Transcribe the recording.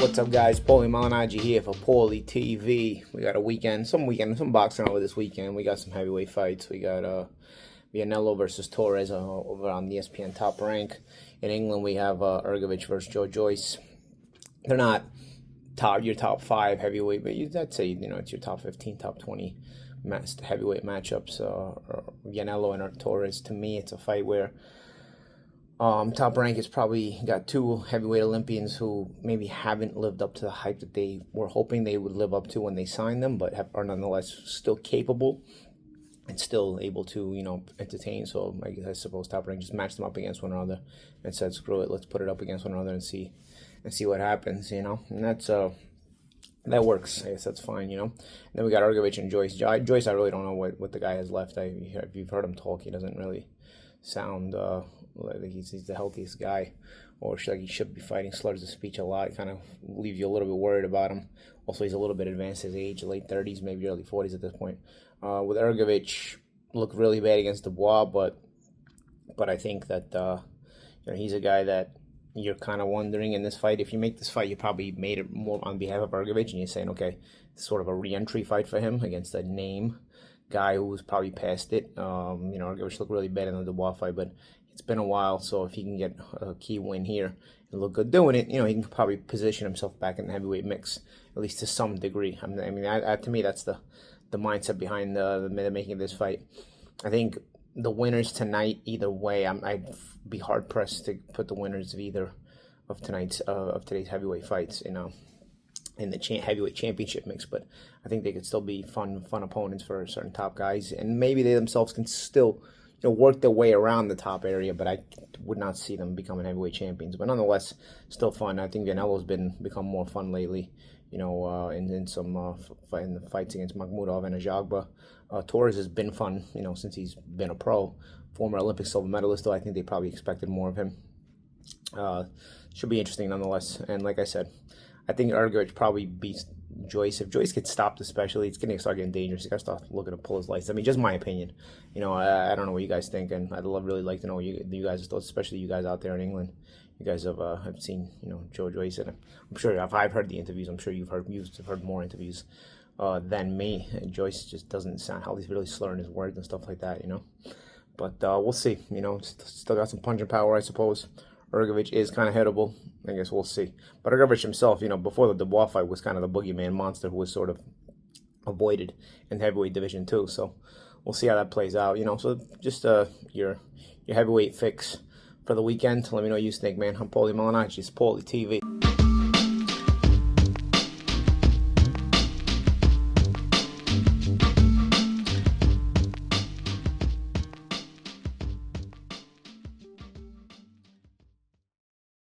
What's up, guys? Paulie here for Paulie TV. We got some boxing over this weekend. We got some heavyweight fights. We got Vianello versus Torres over on the ESPN Top Rank. In England, we have Hrgovic versus Joyce. They're not your top 5 heavyweight, but I'd say it's your top 15, top 20 heavyweight matchups. Vianello and Torres. To me, it's a fight where Top Rank has probably got 2 heavyweight Olympians who maybe haven't lived up to the hype that they were hoping they would live up to when they signed them, but are nonetheless still capable and still able to, entertain. So I suppose Top Rank just matched them up against one another and said, screw it, let's put it up against one another and see what happens, and that's that works. I guess that's fine, And then we got Hrgovic and Joyce. Joyce, I really don't know what the guy has left. If you've heard him talk, he doesn't really sound like he's the healthiest guy, or like he should be fighting slurs of speech a lot. Kind of leave you a little bit worried about him. Also, he's a little bit advanced his age, late 30s, maybe early 40s at this point. With Hrgovic, looked really bad against Dubois, but I think that he's a guy that you're kind of wondering in this fight. If you make this fight, you probably made it more on behalf of Hrgovic, and you're saying, okay, it's sort of a re-entry fight for him against a name guy who's probably past it. Hrgovic looked really bad in the Dubois fight, but it's been a while, so if he can get a key win here and look good doing it, he can probably position himself back in the heavyweight mix, at least to some degree. To me, that's the mindset behind the making of this fight. I think the winners tonight, either way, I'd be hard pressed to put the winners of either of today's heavyweight fights, in the heavyweight championship mix. But I think they could still be fun opponents for certain top guys, and maybe they themselves can still work their way around the top area, but I would not see them becoming heavyweight champions. But nonetheless, still fun. I think Vianello's become more fun lately, in some in the fights against Makhmudov and Ajagba. Torres has been fun, since he's been a pro. Former Olympic silver medalist, though. I think they probably expected more of him. Should be interesting nonetheless. And like I said, I think Hrgovic probably beats Joyce. If Joyce gets stopped, especially, it's going to start getting dangerous. He's got to start looking to pull his license. Just my opinion. I don't know what you guys think, and I'd really like to know what you guys thought, especially you guys out there in England. You guys have seen, Joyce, and I'm sure if I've heard the interviews, I'm sure you've heard more interviews than me. And Joyce just doesn't sound how he's really slurring his words and stuff like that, But we'll see. Still got some punching power, I suppose. Hrgovic is kind of hittable. I guess we'll see. But Hrgovic himself, before the Dubois fight, was kind of the boogeyman monster who was sort of avoided in the heavyweight division too. So we'll see how that plays out. So just your heavyweight fix for the weekend. Let me know what you think, man. I'm Paulie Malignaggi. It's Paulie TV.